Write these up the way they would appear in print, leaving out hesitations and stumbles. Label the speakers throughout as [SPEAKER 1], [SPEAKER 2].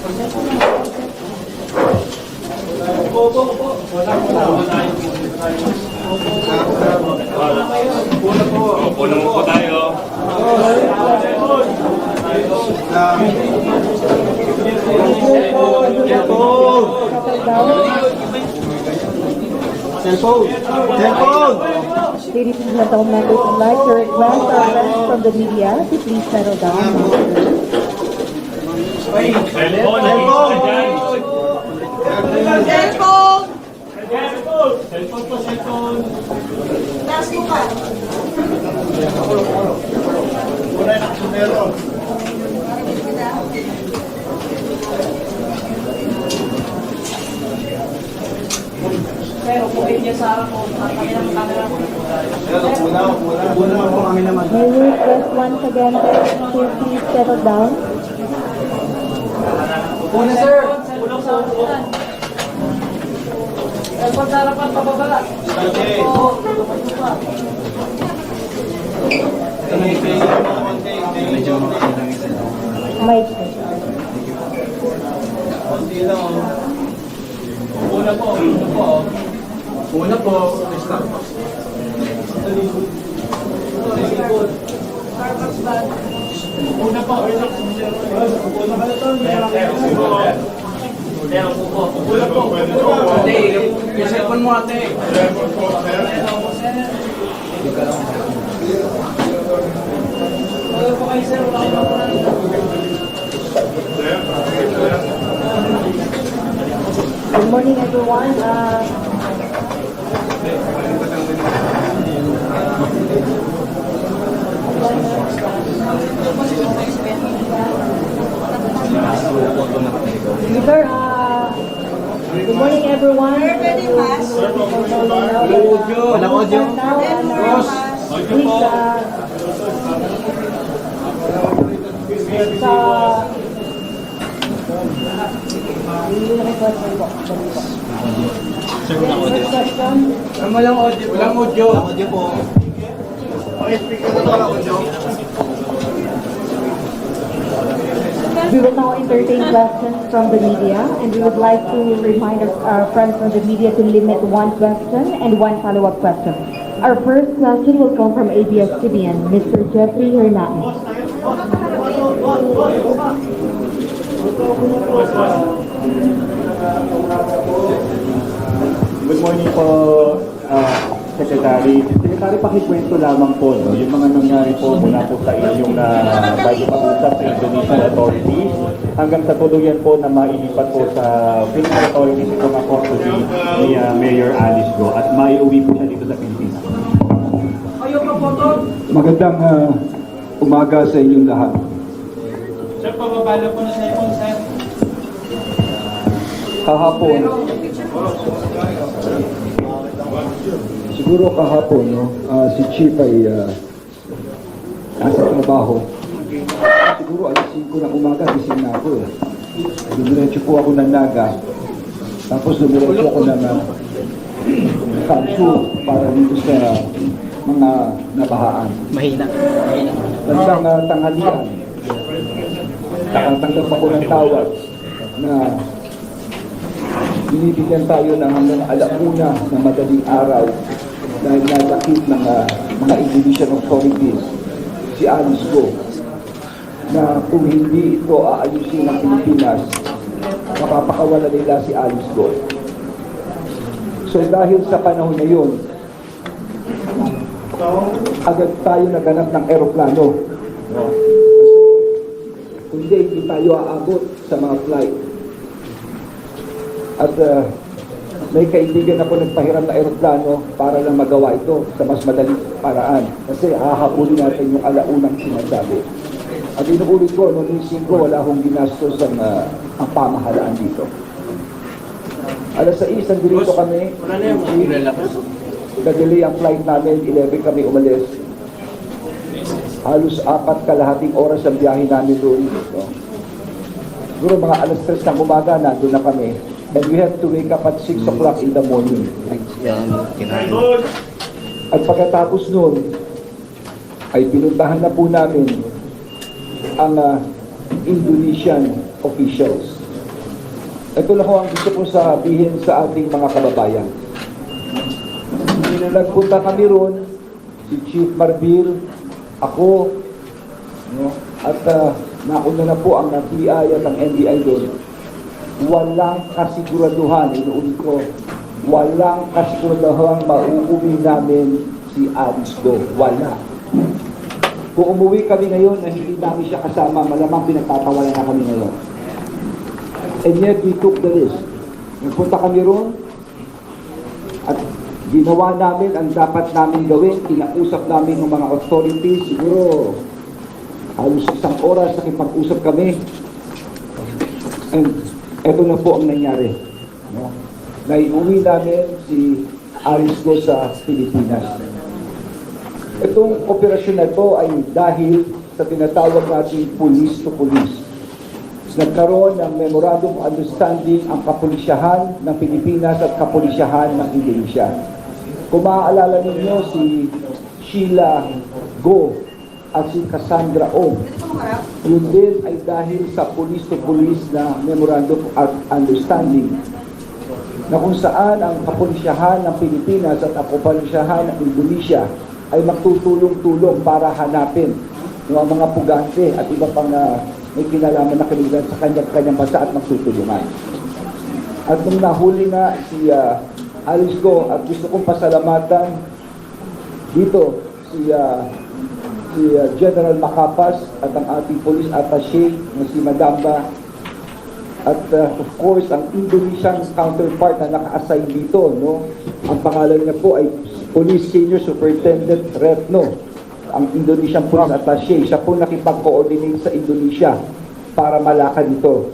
[SPEAKER 1] Puno po tayo.
[SPEAKER 2] Cellphone! Cellphone!
[SPEAKER 3] Ladies and gentlemen, members would like to request our friends from the media to please settle down.
[SPEAKER 1] Cellphone! Cellphone po, cellphone!
[SPEAKER 4] Taas mo ka.
[SPEAKER 5] Pero kung ay niya sa harap mo, kanilang camera mo.
[SPEAKER 2] Una po kami naman.
[SPEAKER 3] May we request once again to please settle down.
[SPEAKER 2] Una, sir!
[SPEAKER 5] Ulong sa upuan. Cellphone sa harapan, pababala.
[SPEAKER 2] Okay. Medyo makilang isa.
[SPEAKER 3] Mic.
[SPEAKER 1] Una po, una po.
[SPEAKER 2] Una po, stop.
[SPEAKER 1] Una po, una po.
[SPEAKER 2] Ate, yung cellphone mo, ate.
[SPEAKER 5] Wala po kayo, sir. Wala po kayo.
[SPEAKER 3] Good morning, everyone. Sir, good morning, everyone.
[SPEAKER 4] Very fast.
[SPEAKER 2] Walang audio.
[SPEAKER 3] Now,
[SPEAKER 2] Boss.
[SPEAKER 3] please,
[SPEAKER 2] Walang audio. Walang audio. Walang audio po.
[SPEAKER 3] we will now entertain questions from the media, and we would like to remind our friends from the media to limit one question and one follow-up question. Our first question will come from ABS-CBN, Mr. Jeffrey Hernandez.
[SPEAKER 6] Good morning po, Secretary. Secretary, pakikwento lamang po yung mga nangyari po mula po sa inyong bago pag-usap sa Indonesian authorities hanggang sa tuluyan po na mailipat po sa Philippine authorities itong custody ni Mayor Alice Go at maiuwi po siya dito sa Pilipinas.
[SPEAKER 5] Ayaw ka po to.
[SPEAKER 7] Magandang umaga sa inyong lahat.
[SPEAKER 1] Sir, pababala po na cellphone, sir.
[SPEAKER 7] Kahapon, siguro kahapon, no, si Chief ay nasa trabaho. Siguro alas 5 ng umaga, gising na ako. Dumiretso po ako ng Naga. Tapos dumiretso ako ng Kansu para dito sa mga nabahaan.
[SPEAKER 2] Mahina.
[SPEAKER 7] Bandang tanghalian, nakatanggap ako ng tawag na binibigyan tayo ng hanggang alauna ng madaling araw dahil nagakit ng mga Indonesian authorities si Alice Go na kung hindi ito aayusin ng Pilipinas, mapapakawala nila si Alice Go. So dahil sa panahon na yun, agad tayo naganap ng eroplano. Hindi tayo aabot sa mga flight. At may kaibigan ako nagpahiram na eroplano para lang magawa ito sa mas madaling paraan. Kasi hahabulin natin yung alaunang sinasabi. At inuulit ko, noong ising ko, wala akong ginastos ang pamahalaan dito. Alas 6, nandito kami. Nag-delay ang flight namin, 11 kami umalis. Halos 4 kalahating oras ang biyahe namin doon. Siguro mga alas 3 ng umaga, nandun na kami. And we have to wake up at 6 o'clock in the morning. At pagkatapos noon, ay pinuntahan na po namin ang Indonesian officials. Ito lang ho ang gusto kong sabihin sa ating mga kababayan. Nung nagpunta kami ron, si Chief Marbil, ako, no, at nauna na po ang PI at ang NBI doon. Walang kasiguraduhan, inuulit ko, walang kasiguraduhan mauuwi namin si Alice Do. Wala. Kung umuwi kami ngayon na hindi namin siya kasama, malamang pinagtatawalan na kami ngayon. And yet we took the risk. Nagpunta kami ron at ginawa namin ang dapat namin gawin. Kinausap namin ng mga authorities. Siguro halos isang oras nakipag-usap kami. And eto na po ang nangyari. No? Naiuwi namin si Alice Go sa Pilipinas. Itong operasyon na ito ay dahil sa tinatawag natin police to police. Nagkaroon ng Memorandum of Understanding ang kapulisyahan ng Pilipinas at kapulisyahan ng Indonesia. Kung maaalala ninyo si Sheila Go at si Cassandra O, yun din ay dahil sa police to police na Memorandum of Understanding na kung saan ang kapulisyahan ng Pilipinas at ang kapulisyahan ng Indonesia ay magtutulong-tulong para hanapin yung mga pugante at iba pang may kinalaman na kalilan sa kanyang bansa at magtutulungan. At nung nahuli na si Alice Go, at gusto kong pasalamatan dito si General Macapas at ang ating police attaché na si Madamba at of course ang Indonesian counterpart na naka-assign dito, no? Ang pangalan niya po ay Police Senior Superintendent Retno, ang Indonesian Police Attaché. Siya po nakipag-coordinate sa Indonesia para malakad ito.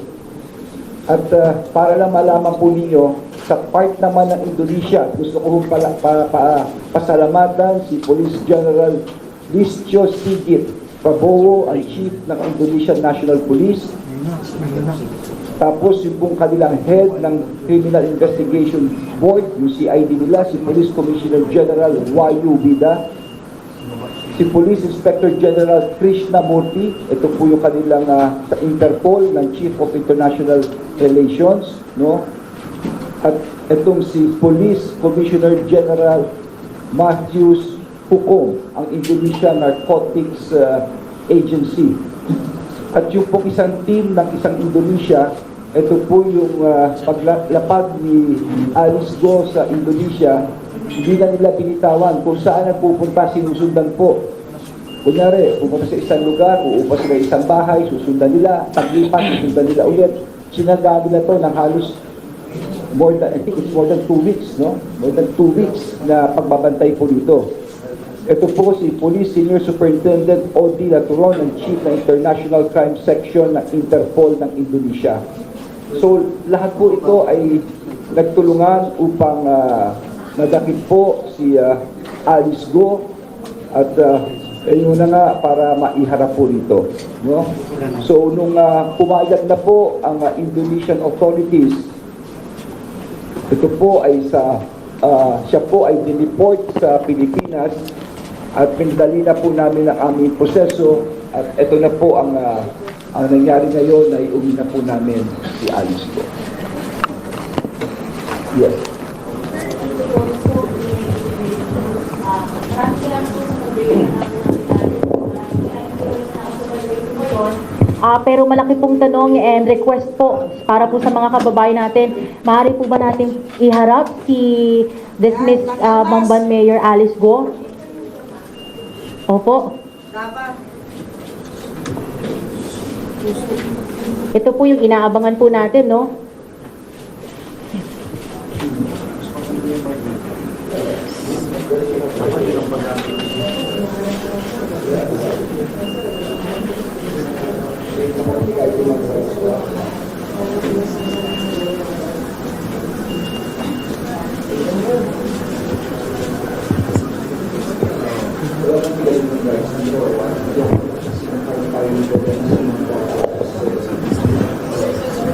[SPEAKER 7] At para lang malaman po ninyo, sa part naman ng Indonesia, gusto ko pasalamatan si Police General Listio Sigit Prabowo, ang Chief ng Indonesian National Police. Tapos yung pong kanilang head ng Criminal Investigation Board, yung CID nila, si Police Commissioner General Wayu Bida, si Police Inspector General Krishna Murthy, ito po yung kanilang sa Interpol ng Chief of International Relations, no? At itong si Police Commissioner General Matthews Hukom, ang Indonesia Narcotics Agency. At yung pong isang team ng isang Indonesia, ito po yung paglapag ni Alice Go sa Indonesia, hindi na nila binitawan kung saan nagpupunta, sinusundan po. Kunyari, pupunta sa isang lugar, uupa sila isang bahay, susundan nila, paglipat, susundan nila ulit. Sinaga nila to ng halos I think it's more than 2 weeks, no? More than 2 weeks na pagbabantay po dito. Ito po si Police Senior Superintendent O.D. Laturon, ang Chief ng International Crime Section ng Interpol ng Indonesia. So, lahat po ito ay nagtulungan upang nadakip po si Alice Go at yun na nga para maiharap po dito. No? So, nung pumayag na po ang Indonesian authorities, ito po ay siya po ay dineport sa Pilipinas at pinadali na po namin ang aming proseso at ito na po ang nangyari ngayon ay uwi na po namin si Alice Go. Yes.
[SPEAKER 3] Pero malaki pong tanong and request po para po sa mga kababayan natin. Maaari po ba natin iharap si dismissed Bamban Mayor Alice Go? Opo.
[SPEAKER 4] Dapat.
[SPEAKER 3] Ito po yung inaabangan po natin, no?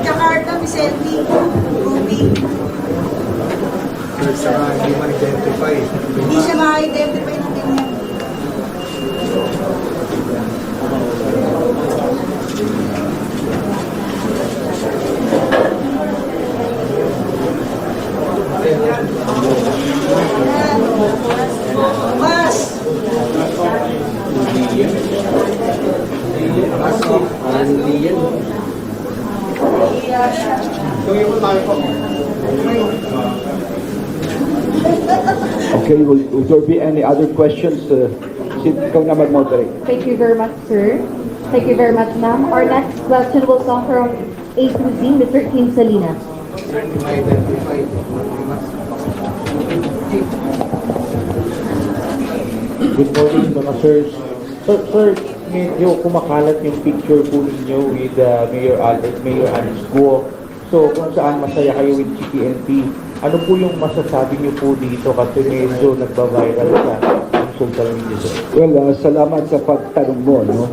[SPEAKER 4] Jakarta, Vicente, Ruby.
[SPEAKER 2] Hindi ma-identify.
[SPEAKER 4] Hindi siya ma-identify ng ganyan.
[SPEAKER 7] Okay, will there be any other questions? Ikaw na mag-moderate.
[SPEAKER 3] Thank you very much, sir. Thank you very much, ma'am. Our next question will come from A to Z, Mr. Kim Salinas.
[SPEAKER 2] Identified.
[SPEAKER 6] Good morning, mga sirs. Sir, medyo kumakalat yung picture po ninyo with Mayor Alice Guo. So, kung saan masaya kayo with GPNP, ano po yung masasabi niyo po dito kasi medyo nagba-viral sa social media, sir?
[SPEAKER 7] Well, salamat sa pagtanong mo, no?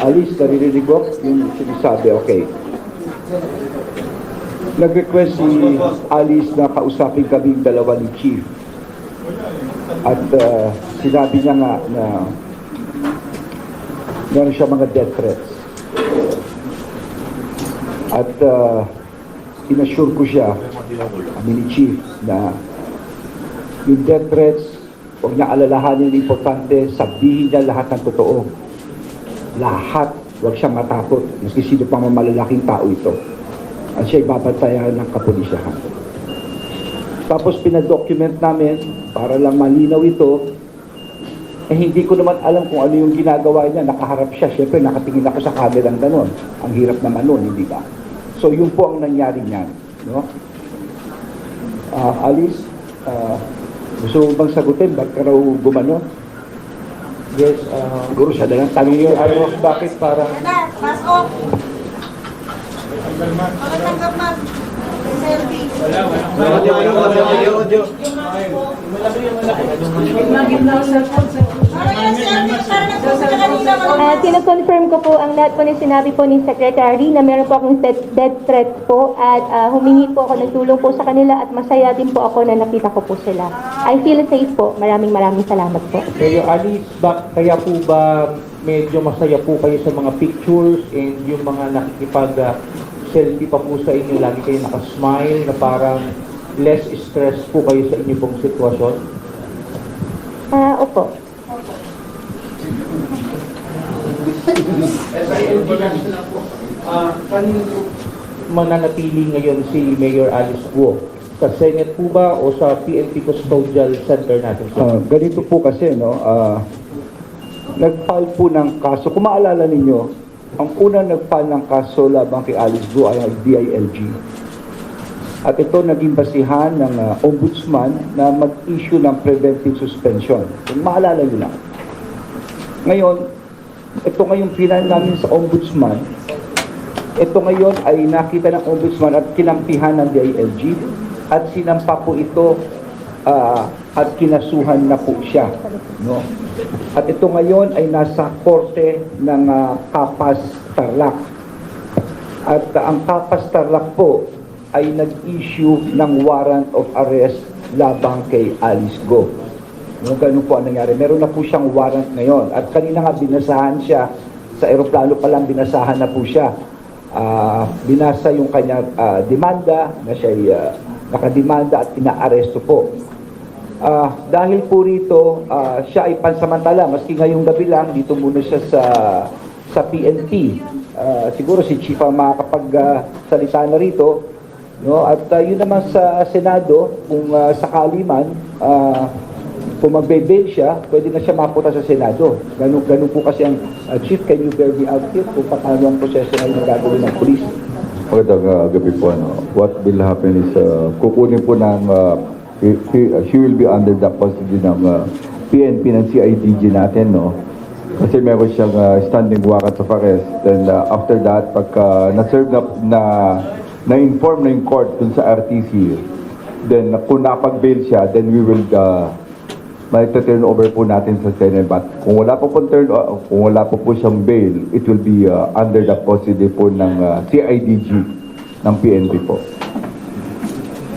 [SPEAKER 7] Alice, naririnig mo yung sinasabi, okay. Nag-request si Alice na kausapin kaming dalawa ni Chief. At sinabi niya nga na meron siya mga death threats. At inassure ko siya, kami ni Chief, na yung death threats, huwag niya alalahanin yung importante, sabihin niya lahat ng totoo. Lahat, huwag siyang matakot, maski sino pang malalaking tao ito. At siya ibabantayan ng kapulisyahan. Tapos pinadocument namin, para lang malinaw ito, hindi ko naman alam kung ano yung ginagawa niya, nakaharap siya, syempre nakatingin ako sa kamerang ganon. Ang hirap naman nun, hindi ba? So yun po ang nangyari niyan. No? Alice, gusto mo bang sagutin? Ba't ka raw gumano?
[SPEAKER 6] Yes,
[SPEAKER 7] Siguro siya na lang tanongin.
[SPEAKER 6] bakit parang
[SPEAKER 4] Anak, pasok. Pagkatanggap na. Selfie. Parang yung selfie, parang nagpunta ka kanina.
[SPEAKER 8] Kino-confirm ko po ang lahat po ng sinabi po ni Secretary na meron po akong death threat po at humingi po ako ng tulong po sa kanila at masaya din po ako na nakita ko po sila. I feel safe po. Maraming salamat po.
[SPEAKER 6] Kayo, Alice, kaya po ba medyo masaya po kayo sa mga pictures and yung mga nakikipag-selfie pa po sa inyo, lagi kayo nakasmile na parang less stress po kayo sa inyo pong sitwasyon?
[SPEAKER 8] Opo.
[SPEAKER 6] Mananatili ngayon si Mayor Alice Guo? Sa Senate po ba o sa PNP Custodial Center natin?
[SPEAKER 7] Ganito po kasi, no, nag-file po ng kaso. Kung maalala ninyo, ang unang nag-file ng kaso labang kay Alice Guo ay ang DILG. At ito naging basihan ng ombudsman na mag-issue ng preventive suspension. Kung maalala nyo lang. Ngayon, ito ngayong final namin sa ombudsman, ito ngayon ay nakita ng ombudsman at kinampihan ng DILG at sinampa po ito at kinasuhan na po siya. No? At ito ngayon ay nasa korte ng Kapas Tarlac. At ang Kapas Tarlac po ay nag-issue ng warrant of arrest labang kay Alice Guo. No, ganun po ang nangyari. Meron na po siyang warrant ngayon. At kanina nga binasahan siya, sa eroplano pa lang binasahan na po siya. Binasa yung kanya demanda na siya nakademanda at inaaresto po. Dahil po rito, siya ay pansamantala, maski ngayong gabi lang, dito muna siya sa PNP. Siguro si Chief ang makakapagsalita na rito. No? At yun naman sa Senado, kung sakali man, kung magbe-bail siya, pwede na siya mapunta sa Senado. Ganun po kasi ang Chief, can you bear me out here kung paano ang proseso na yung gagawin ng police?
[SPEAKER 9] Magandang gabi po. What will happen is, kukunin po ng, she will be under the custody ng PNP ng CIDG natin, no? Kasi meron siyang standing warrant of arrest. Then after that, pagka na-serve na-inform na yung court dun sa RTC, then kung napag-bail siya, then we will turn over po natin sa Senate. But kung wala po siyang bail, it will be under the custody po ng CIDG ng PNP po.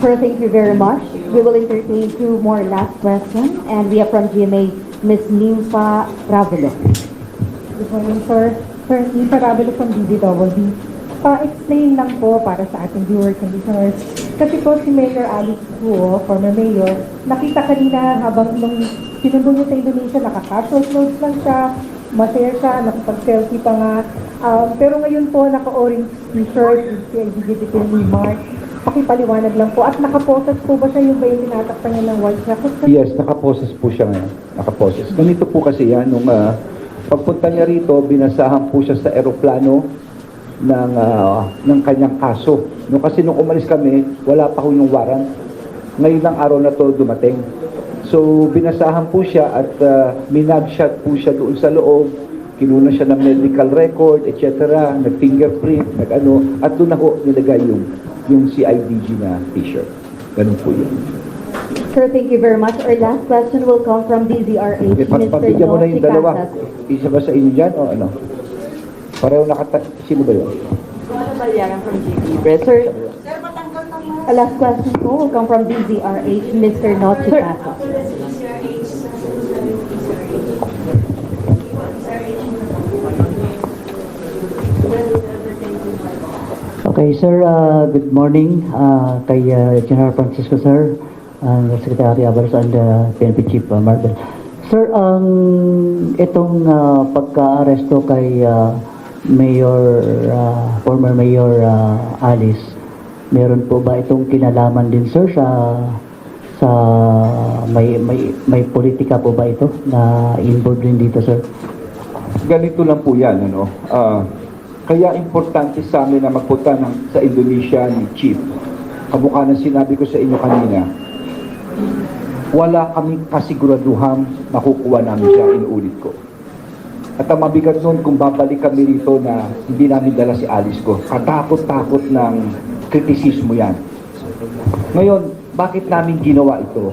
[SPEAKER 3] Sir, thank you very much. We will entertain two more last questions, and we are from GMA, Ms. Nympha Ravelo.
[SPEAKER 10] Good morning, sir. Sir, Nympha Ravelo from DDWB. Pa-explain lang po para sa ating viewers and listeners. Kasi po si Mayor Alice Guo, former mayor, nakita kanina habang nung sinundo niya sa Indonesia, naka-casual clothes lang siya, masaya siya, nakapag-selfie pa nga. Pero ngayon po, naka-orange t-shirt with CIDG detail ni Mark. pakipaliwanag lang po. At nakaposes po ba siya, yung ba yung tinatakpan niya ng white siya?
[SPEAKER 7] Yes, nakaposes po siya ngayon. Nakaposes. Ganito po kasi yan, nung pagpunta niya rito, binasahan po siya sa eroplano ng kanyang kaso. No, kasi nung umalis kami, wala pa ho yung warrant. Ngayon lang araw na to dumating. So, binasahan po siya at minagshot po siya doon sa loob. Kinuna siya ng medical record, etc. Nag-fingerprint, nag-ano. At doon na ho nilagay yung CIDG na t-shirt. Ganun po yun.
[SPEAKER 3] Sir, thank you very much. Our last question will come from DZRH, Mr.
[SPEAKER 7] Pabigyan mo na yung
[SPEAKER 3] Nosy
[SPEAKER 7] dalawa.
[SPEAKER 3] Casas.
[SPEAKER 7] Isa ba sa inyo dyan o ano? Pareho sino ba yun?
[SPEAKER 3] From GP Press. Sir,
[SPEAKER 4] Sir, patanggal ng mga...
[SPEAKER 3] our last question po will come from DZRH, Mr. Nosy Casas.
[SPEAKER 11] Okay, sir, good morning kay General Francisco, sir, Secretary Avalos and PNP Chief Marvel. Sir, itong pagka-aresto kay Mayor, former Mayor Alice, meron po ba itong kinalaman din, sir, sa may politika po ba ito na involved din dito, sir?
[SPEAKER 7] Ganito lang po yan, ano? Kaya importante sa amin na magpunta sa Indonesia ni Chief. Kamukha ng sinabi ko sa inyo kanina, wala kaming kasiguraduhang makukuha namin siya, inuulit ko. At ang mabigat nun kung babalik kami rito na hindi namin dala si Alice ko. Katakot-takot ng kritisismo yan. Ngayon, bakit namin ginawa ito?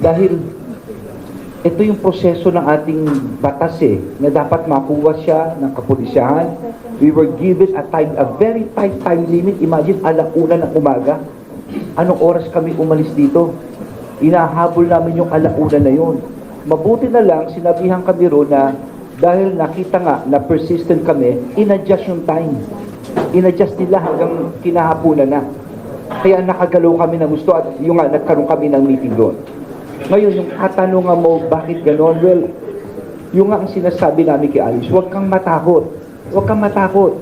[SPEAKER 7] Dahil ito yung proseso ng ating batas na dapat makuha siya ng kapulisyahan. We were given a very tight time limit. Imagine, 1:00 ng umaga. Anong oras kami umalis dito? Inahabol namin yung 1:00 na yun. Mabuti na lang, sinabihan kami ro na dahil nakita nga na persistent kami, in-adjust yung time. In-adjust nila hanggang kinahapunan na. Kaya nakagalaw kami ng gusto at yung nga, nagkaroon kami ng meeting doon. Ngayon, yung katanungan mo, bakit gano'n? Well, yung nga ang sinasabi namin kay Alice, huwag kang matakot. Huwag kang matakot.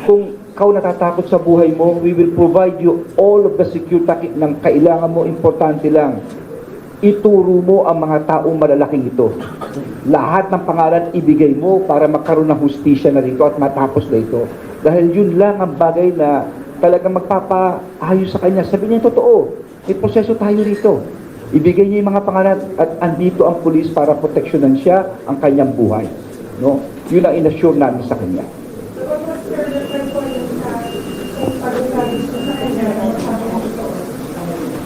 [SPEAKER 7] Kung ikaw natatakot sa buhay mo, we will provide you all of the security ng kailangan mo, importante lang. Ituro mo ang mga taong malalaking ito. Lahat ng pangalan ibigay mo para magkaroon ng hustisya na rito at matapos na ito. Dahil yun lang ang bagay na talagang magpapaayos sa kanya. Sabi niya, totoo, may proseso tayo rito. Ibigay niya yung mga pangalan at andito ang pulis para proteksyonan siya ang kanyang buhay. No? Yun ang inassure namin sa kanya.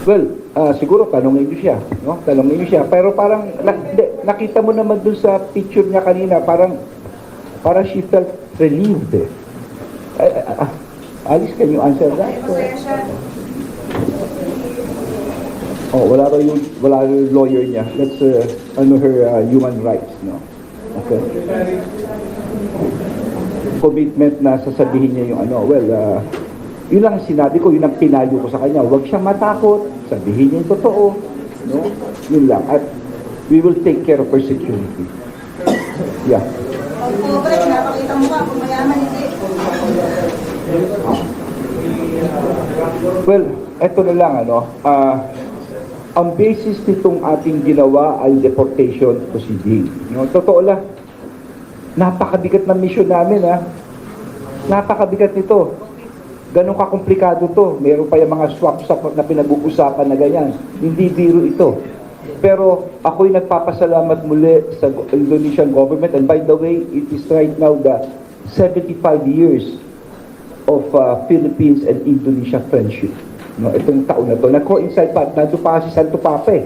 [SPEAKER 7] Well, siguro tanongin niyo siya. No? Tanongin niyo siya. Pero parang, nakita mo naman dun sa picture niya kanina, parang she felt relieved. Alice, can you answer that? Oh, wala yung lawyer niya. That's her human rights, no. Okay. Commitment na sasabihin niya yung yun lang sinabi ko, yun ang pinayo ko sa kanya. Huwag siyang matakot, sabihin niya yung totoo, no. Yun lang. At we will take care of her security. Yeah.
[SPEAKER 4] Pobre, pinapakita mo ba kung mayaman hindi?
[SPEAKER 7] Well, eto na lang, ang basis nitong ating ginawa ay deportation proceeding. No, totoo lang. Napakabigat ng mission namin, Napakabigat nito. Ganun kakomplikado to. Meron pa yung mga swap na pinag-uusapan na ganyan. Hindi biro ito. Pero ako'y nagpapasalamat muli sa Indonesian government. And by the way, it is right now the 75 years of Philippines and Indonesia friendship. No, itong taon na to, nag-coincide pa, nandun pa si Santo Papa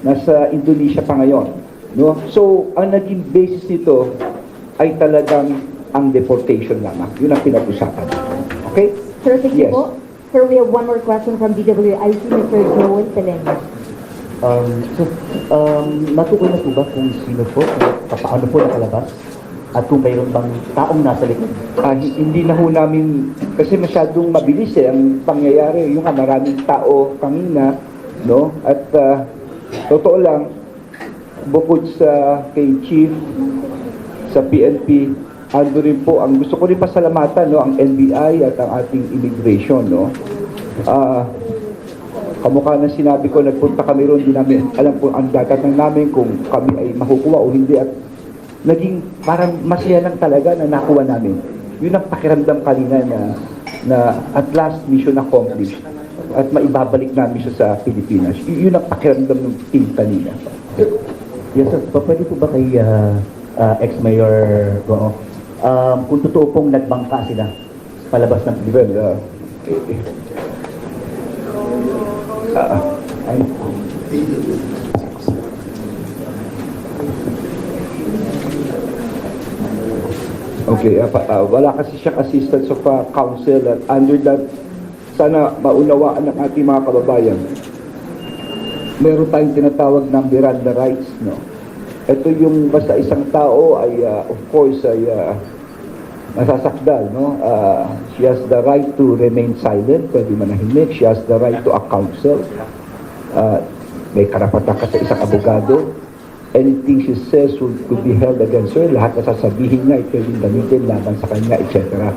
[SPEAKER 7] nasa Indonesia pa ngayon. No? So, ang naging basis nito ay talagang ang deportation lamang. Yun ang pinag-usapan. Okay?
[SPEAKER 3] Sir, thank you
[SPEAKER 7] Yes.
[SPEAKER 3] po. Sir, we have one more question from DWIC, Mr. Joel Pelena.
[SPEAKER 11] Matukoy na po ba kung sino po, paano po nakalabas? At kung mayroon bang taong nasa likod?
[SPEAKER 7] Hindi na ho namin, kasi masyadong mabilis ang pangyayari. Yung maraming tao kanina, no? At totoo lang, bukod sa kay Chief, sa PNP, ando rin po, ang gusto ko rin pasalamatan, no? Ang NBI at ang ating immigration, no? kamukha ng sinabi ko, nagpunta kami ron, di namin alam kung ang datatang namin kung kami ay makukuha o hindi, at naging parang masaya lang talaga na nakuha namin. Yun ang pakiramdam kanina na at last mission accomplished at maibabalik namin siya sa Pilipinas. Yun ang pakiramdam ng team kanina.
[SPEAKER 11] Yes, sir. Pwede po ba kay ex-mayor Go? Kung totoo pong nagbangka sila palabas ng Pilipinas?
[SPEAKER 7] Ay, okay, wala kasi siyang assistance of counsel, at under that, sana maunawaan ng ating mga kababayan. Meron tayong tinatawag ng Miranda rights, no? Ito yung basta isang tao ay, of course, ay masasakdal, no? She has the right to remain silent, pwede manahimik. She has the right to a counsel. May karapatan ka sa isang abogado. Anything she says could be held against her. Lahat na sasabihin niya, pwedeng gamitin laban sa kanya, etc.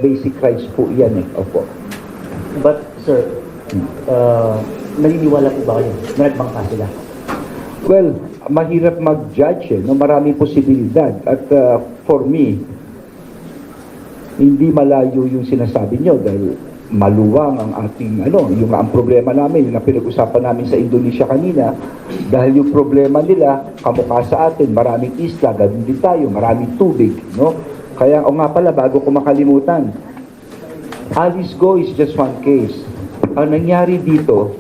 [SPEAKER 7] Basic rights po yan, eh. Opo.
[SPEAKER 11] But, sir, naniniwala po ba kayo na nagbangka sila?
[SPEAKER 7] Well, mahirap mag-judge, eh, no? Maraming posibilidad. At for me, hindi malayo yung sinasabi nyo dahil maluwang ang ating, yung ang problema namin, yung pinag-usapan namin sa Indonesia kanina, dahil yung problema nila, kamukha sa atin, maraming isla, ganun din tayo, maraming tubig, no? Kaya, o nga pala, bago ko makalimutan, Alice Go is just one case. Ang nangyari dito,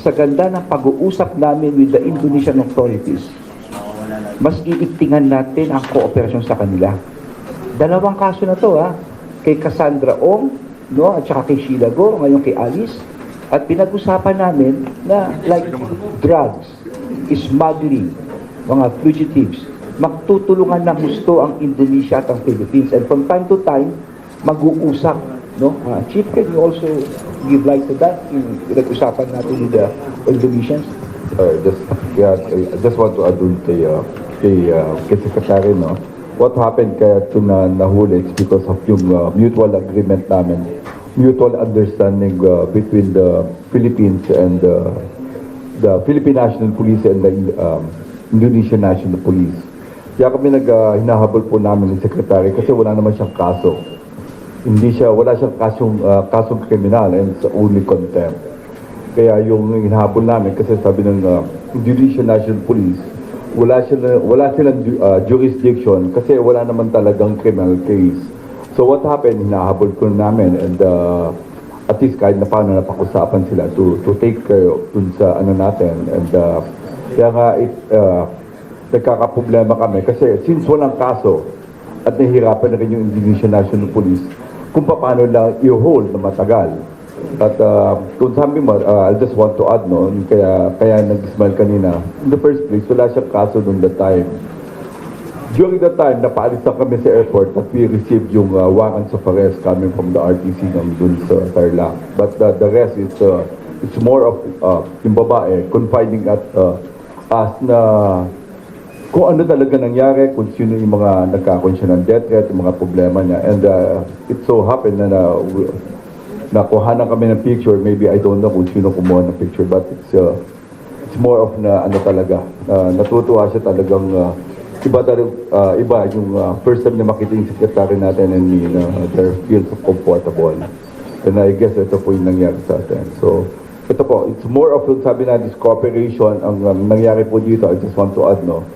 [SPEAKER 7] sa ganda ng pag-uusap namin with the Indonesian authorities, mas iigtingan natin ang kooperasyon sa kanila. Dalawang kaso na to, kay Cassandra Ong, no, at saka kay Sheila Go, ngayon kay Alice, at pinag-usapan namin na like drugs, smuggling, mga fugitives, magtutulungan ng gusto ang Indonesia at ang Philippines, and from time to time, mag-uusap, no? Chief, can you also give light to that? Yung pinag-usapan natin with the Indonesians?
[SPEAKER 9] I just want to add dun kay Secretary, no? What happened kaya ito na nahuli is because of yung mutual agreement namin, mutual understanding between the Philippines and the Philippine National Police and the Indonesian National Police. Kaya kami hinahabol po namin ng Secretary kasi wala naman siyang kaso. Wala siyang kasong kriminal, and it's only contempt. Kaya yung hinahabol namin kasi sabi ng Indonesian National Police, wala silang jurisdiction kasi wala naman talagang criminal case. So what happened, hinahabol ko namin, and at least kahit na paano napakusapan sila to take care dun sa natin, and kaya nga nagkakaproblema kami kasi since walang kaso at nahihirapan na rin yung Indonesian National Police kung paano lang i-hold na matagal. At kung sabi mo, I just want to add, no, kaya nag-smile kanina. In the first place, wala siyang kaso noong that time. During that time, napaalis na kami sa airport at we received yung warrants of arrest coming from the RTC ng dun sa Tarlac. But the rest is it's more of yung babae confiding at us na kung ano talaga nangyari, kung sino yung mga nagkakaroon siya ng death threat, yung mga problema niya. And it so happened na nakuhanan kami ng picture. Maybe I don't know kung sino kumuha ng picture, but it's more of na talaga. Natutuwa siya talagang iba yung first time na makita yung secretary natin and me na they feel so comfortable. And I guess ito po yung nangyari sa atin. So ito po, it's more of sabi natin is cooperation. Ang nangyari po dito, I just want to add, no,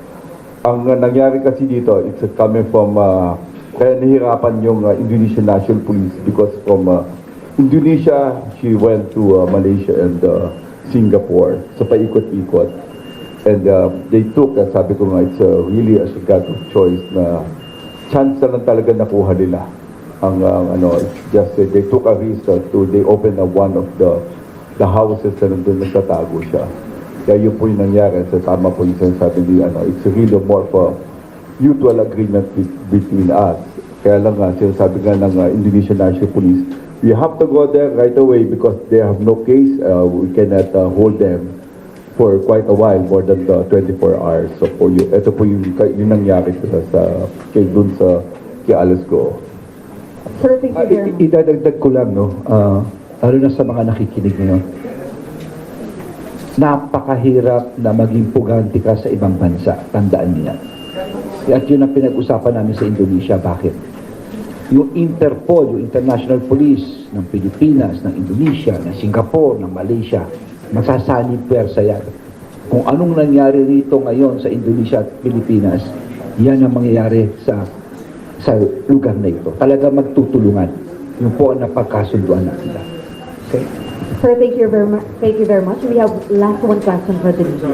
[SPEAKER 9] ang nangyari kasi dito, it's coming from kaya nahirapan yung Indonesian National Police because from Indonesia, she went to Malaysia and Singapore. So paikot-ikot. And they took, sabi ko nga, it's really a God of choice na chance na lang talaga nakuha nila. It's just they took a risk they opened one of the houses na nandun nagtatago siya. Kaya yun po yung nangyari. So tama po yung sinasabi ni, it's really more of a mutual agreement between us. Kaya lang nga, sinasabi nga ng Indonesian National Police, we have to go there right away because they have no case. We cannot hold them for quite a while, more than 24 hours. So po ito po yung nangyari dun sa kay Alice Go.
[SPEAKER 3] Sir, thank you very much.
[SPEAKER 7] Idadagdag ko lang, no? lalo na sa mga nakikinig ngayon, napakahirap na maging puganti ka sa ibang bansa. Tandaan niyo yan. At yun ang pinag-usapan namin sa Indonesia. Bakit? Yung Interpol, yung International Police ng Pilipinas, ng Indonesia, ng Singapore, ng Malaysia, masasanib pwersa yan. Kung anong nangyari rito ngayon sa Indonesia at Pilipinas, yan ang mangyayari sa lugar na ito. Talaga magtutulungan. Yung po ang napagkasunduan natin. Okay?
[SPEAKER 3] Sir, thank you very much. Thank you very much. We have last one question for the media.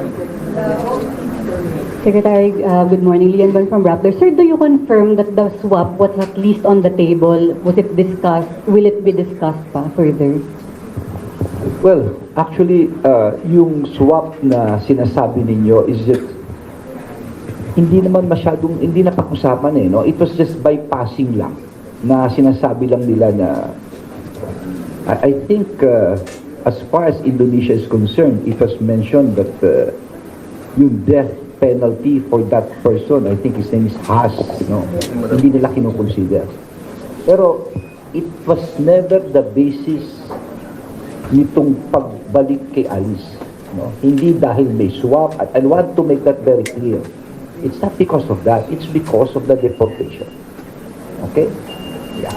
[SPEAKER 12] Secretary, good morning. Lian Ban from Rappler. Sir, do you confirm that the swap was at least on the table? Was it discussed? Will it be discussed pa further?
[SPEAKER 7] Well, actually, yung swap na sinasabi ninyo is just hindi naman masyadong, hindi na pag-usapan eh, no? It was just bypassing lang, na sinasabi lang nila na, I think, as far as Indonesia is concerned, it was mentioned that yung death penalty for that person, I think his name is Haas, no? Hindi nila kinukonsider. Pero, it was never the basis nitong pagbalik kay Alice. No? Hindi dahil may swap, at I want to make that very clear. It's not because of that, it's because of the deportation. Okay? Yeah.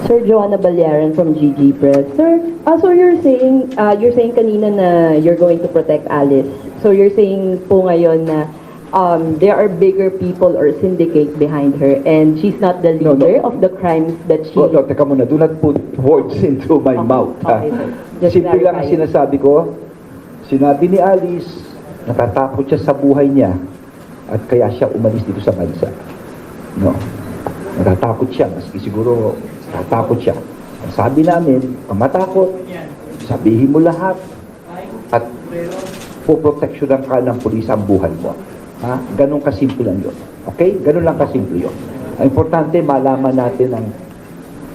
[SPEAKER 5] Sir Joanna Balyaran from GG Press. Sir, so you're saying kanina na you're going to protect Alice. So you're saying po ngayon na there are bigger people or syndicate behind her and she's not the leader of the crimes that she...
[SPEAKER 7] No, teka muna, do not put words into my mouth.
[SPEAKER 5] Okay, sir. Just
[SPEAKER 7] Simple lang ang
[SPEAKER 5] clarify.
[SPEAKER 7] sinasabi ko. Sinabi ni Alice, natatakot siya sa buhay niya at kaya siya umalis dito sa bansa. No. Natatakot siya, maski siguro natatakot siya. Ang sabi namin, kung matakot, sabihin mo lahat at poproteksyonan ka ng pulis ang buhay mo. Ha? Ganun kasimple lang yun. Okay? Ganun lang kasimple yun. Ang importante, malaman natin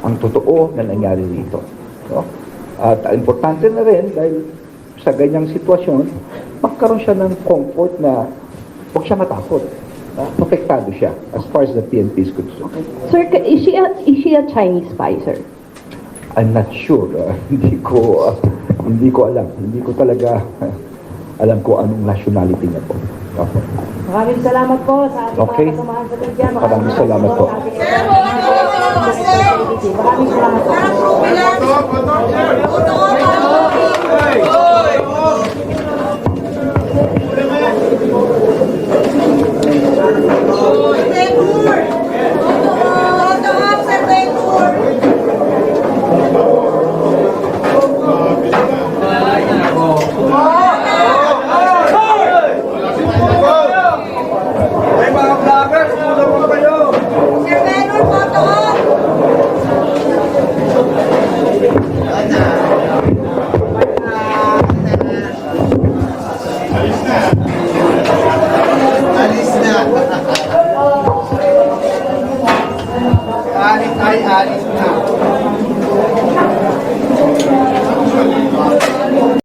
[SPEAKER 7] ang totoo na nangyari rito. No? At ang importante na rin, dahil sa ganyang sitwasyon, magkaroon siya ng comfort na huwag siya matakot. Protektado siya as far as the PNP is concerned.
[SPEAKER 5] Sir, is she a Chinese spy, sir?
[SPEAKER 7] I'm not sure. Hindi ko alam. Hindi ko talaga alam ko anong nationality niya po. Okay.
[SPEAKER 3] Maraming salamat po sa ating
[SPEAKER 7] Okay.
[SPEAKER 3] mga kasamahan sa media.
[SPEAKER 7] Maraming salamat po.
[SPEAKER 3] Maraming salamat po.